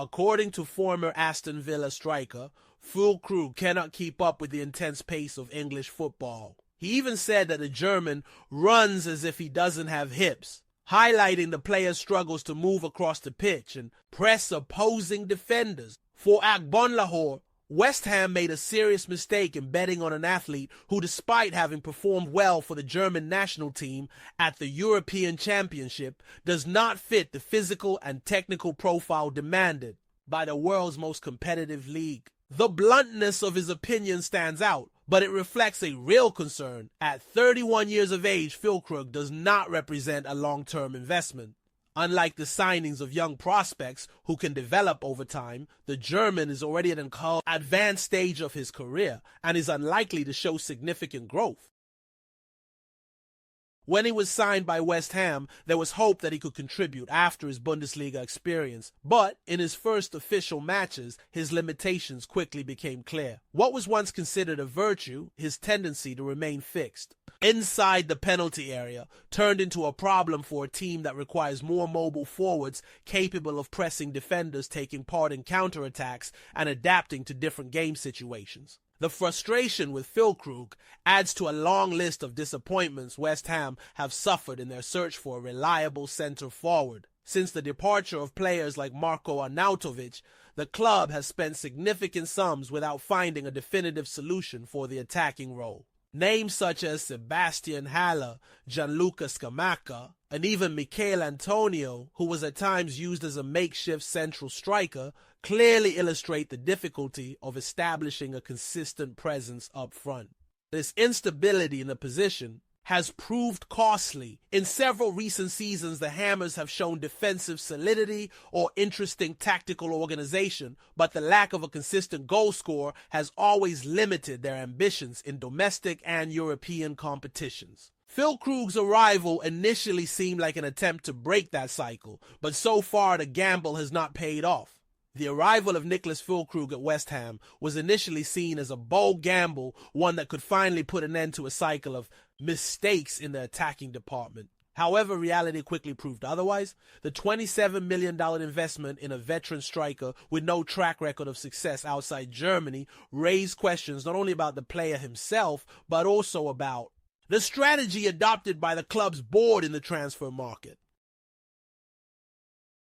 According to former Aston Villa striker, Krug cannot keep up with the intense pace of English football. He even said that the German runs as if he doesn't have hips, highlighting the player's struggles to move across the pitch and press opposing defenders. For Agbonlahor, West Ham made a serious mistake in betting on an athlete who, despite having performed well for the German national team at the European Championship, does not fit the physical and technical profile demanded by the world's most competitive league. The bluntness of his opinion stands out, but it reflects a real concern. At 31 years of age, Krug does not represent a long-term investment. Unlike the signings of young prospects who can develop over time, the German is already at an advanced stage of his career and is unlikely to show significant growth. When he was signed by West Ham, there was hope that he could contribute after his Bundesliga experience, but in his first official matches, his limitations quickly became clear. What was once considered a virtue, his tendency to remain fixed inside the penalty area, turned into a problem for a team that requires more mobile forwards capable of pressing defenders, taking part in counterattacks, and adapting to different game situations. The frustration with Krug adds to a long list of disappointments West Ham have suffered in their search for a reliable centre forward. Since the departure of players like Marko Arnautovic, the club has spent significant sums without finding a definitive solution for the attacking role. Names such as Sebastian Haller, Gianluca Scamacca, and even Michail Antonio, who was at times used as a makeshift central striker, clearly illustrate the difficulty of establishing a consistent presence up front. This instability in the position has proved costly. In several recent seasons, the Hammers have shown defensive solidity or interesting tactical organization, but the lack of a consistent goal scorer has always limited their ambitions in domestic and European competitions. Krug's arrival initially seemed like an attempt to break that cycle, but so far the gamble has not paid off. The arrival of Nicholas Krug at West Ham was initially seen as a bold gamble, one that could finally put an end to a cycle of mistakes in the attacking department. However, reality quickly proved otherwise. The $27 million investment in a veteran striker with no track record of success outside Germany raised questions not only about the player himself, but also about the strategy adopted by the club's board in the transfer market.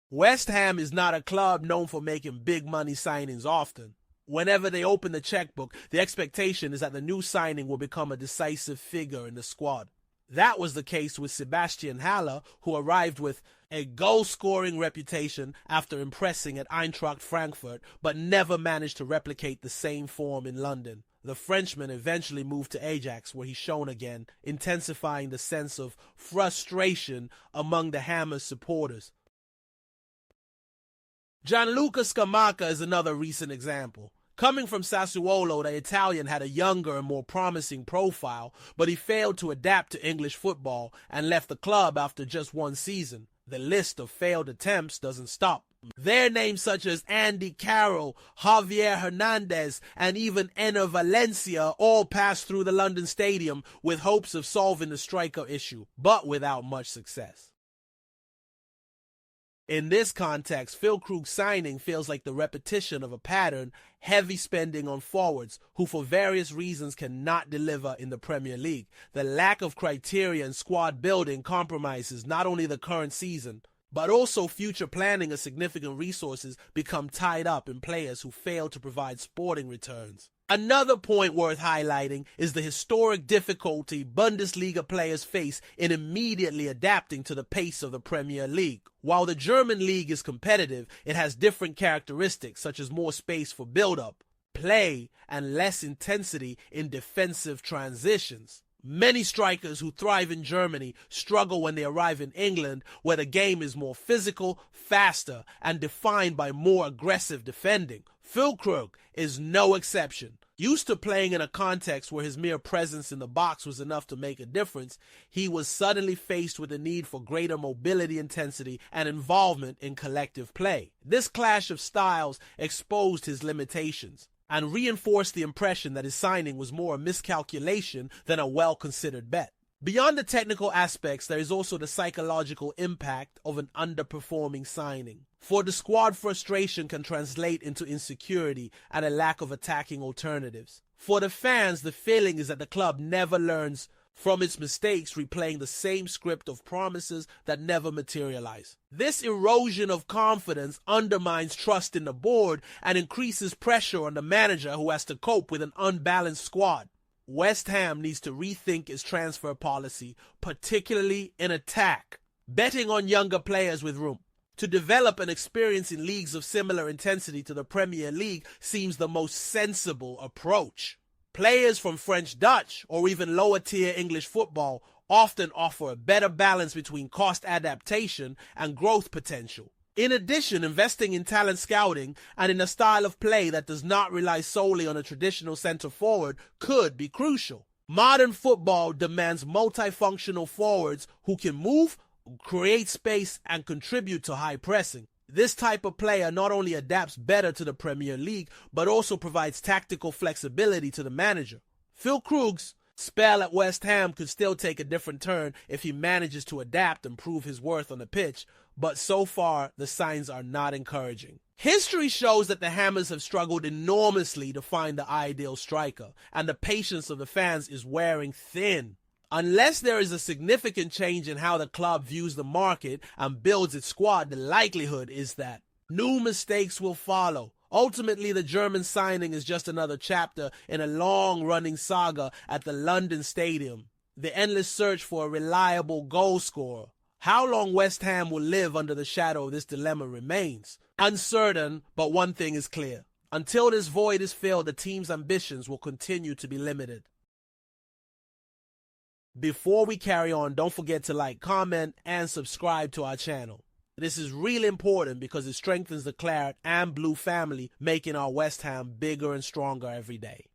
West Ham is not a club known for making big money signings often. Whenever they open the checkbook, the expectation is that the new signing will become a decisive figure in the squad. That was the case with Sebastian Haller, who arrived with a goal-scoring reputation after impressing at Eintracht Frankfurt, but never managed to replicate the same form in London. The Frenchman eventually moved to Ajax, where he shone again, intensifying the sense of frustration among the Hammers supporters. Gianluca Scamacca is another recent example. Coming from Sassuolo, the Italian had a younger and more promising profile, but he failed to adapt to English football and left the club after just one season. The list of failed attempts doesn't stop. There are names such as Andy Carroll, Javier Hernandez, and even Enner Valencia all passed through the London Stadium with hopes of solving the striker issue, but without much success. In this context, Krug's signing feels like the repetition of a pattern, heavy spending on forwards who for various reasons cannot deliver in the Premier League. The lack of criteria and squad building compromises not only the current season, but also future planning as significant resources become tied up in players who fail to provide sporting returns. Another point worth highlighting is the historic difficulty Bundesliga players face in immediately adapting to the pace of the Premier League. While the German league is competitive, it has different characteristics such as more space for build-up, play, and less intensity in defensive transitions. Many strikers who thrive in Germany struggle when they arrive in England, where the game is more physical, faster, and defined by more aggressive defending. Krug is no exception. Used to playing in a context where his mere presence in the box was enough to make a difference, he was suddenly faced with the need for greater mobility, intensity, and involvement in collective play. This clash of styles exposed his limitations and reinforced the impression that his signing was more a miscalculation than a well-considered bet. Beyond the technical aspects, there is also the psychological impact of an underperforming signing. For the squad, frustration can translate into insecurity and a lack of attacking alternatives. For the fans, the feeling is that the club never learns from its mistakes, replaying the same script of promises that never materialize. This erosion of confidence undermines trust in the board and increases pressure on the manager, who has to cope with an unbalanced squad. West Ham needs to rethink its transfer policy, particularly in attack, betting on younger players with room. To develop an experience in leagues of similar intensity to the Premier League seems the most sensible approach. Players from French, Dutch, or even lower-tier English football often offer a better balance between cost adaptation and growth potential. In addition, investing in talent scouting and in a style of play that does not rely solely on a traditional centre-forward could be crucial. Modern football demands multifunctional forwards who can move, create space, and contribute to high pressing. This type of player not only adapts better to the Premier League, but also provides tactical flexibility to the manager. Phil Krug's spell at West Ham could still take a different turn if he manages to adapt and prove his worth on the pitch, but so far the signs are not encouraging. History shows that the Hammers have struggled enormously to find the ideal striker, and the patience of the fans is wearing thin. Unless there is a significant change in how the club views the market and builds its squad, the likelihood is that new mistakes will follow. Ultimately, the German signing is just another chapter in a long-running saga at the London Stadium, the endless search for a reliable goal scorer. How long West Ham will live under the shadow of this dilemma remains uncertain, but one thing is clear. Until this void is filled, the team's ambitions will continue to be limited. Before we carry on, don't forget to like, comment, and subscribe to our channel. This is really important because it strengthens the Claret and Blue family, making our West Ham bigger and stronger every day.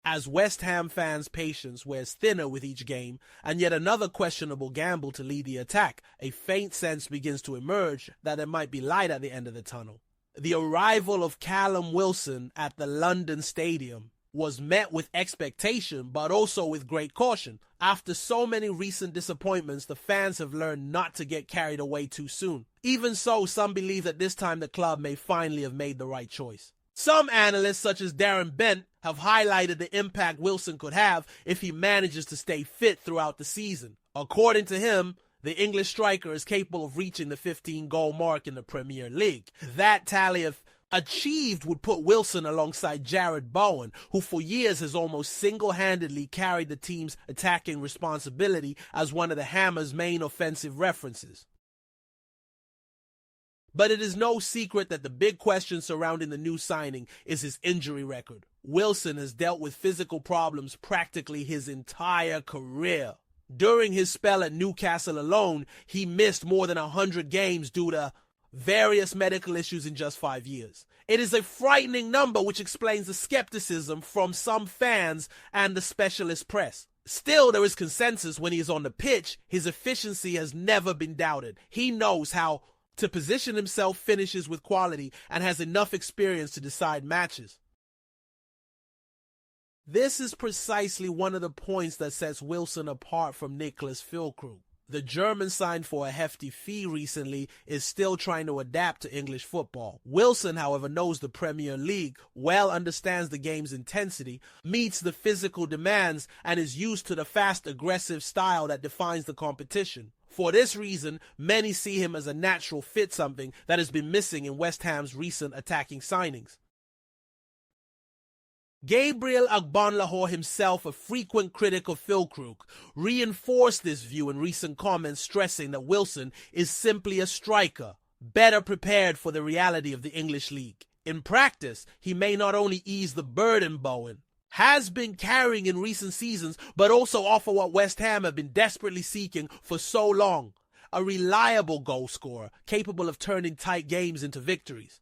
As West Ham fans' patience wears thinner with each game, and yet another questionable gamble to lead the attack, a faint sense begins to emerge that there might be light at the end of the tunnel. The arrival of Callum Wilson at the London Stadium was met with expectation, but also with great caution. After so many recent disappointments, the fans have learned not to get carried away too soon. Even so, some believe that this time the club may finally have made the right choice. Some analysts, such as Darren Bent, have highlighted the impact Wilson could have if he manages to stay fit throughout the season. According to him, the English striker is capable of reaching the 15-goal mark in the Premier League. That tally, if achieved, would put Wilson alongside Jared Bowen, who for years has almost single-handedly carried the team's attacking responsibility as one of the Hammers' main offensive references. But it is no secret that the big question surrounding the new signing is his injury record. Wilson has dealt with physical problems practically his entire career. During his spell at Newcastle alone, he missed more than 100 games due to various medical issues in just 5 years. It is a frightening number, which explains the skepticism from some fans and the specialist press. Still, there is consensus when he is on the pitch. His efficiency has never been doubted. He knows how to position himself, finishes with quality, and has enough experience to decide matches. This is precisely one of the points that sets Wilson apart from Nicholas Füllkrug. The German signed for a hefty fee recently is still trying to adapt to English football. Wilson, however, knows the Premier League, well understands the game's intensity, meets the physical demands, and is used to the fast, aggressive style that defines the competition. For this reason, many see him as a natural fit, something that has been missing in West Ham's recent attacking signings. Gabriel Agbonlahor, himself a frequent critic of Füllkrug, reinforced this view in recent comments, stressing that Wilson is simply a striker, better prepared for the reality of the English league. In practice, he may not only ease the burden Bowen has been carrying in recent seasons, but also offer what West Ham have been desperately seeking for so long: a reliable goal scorer, capable of turning tight games into victories.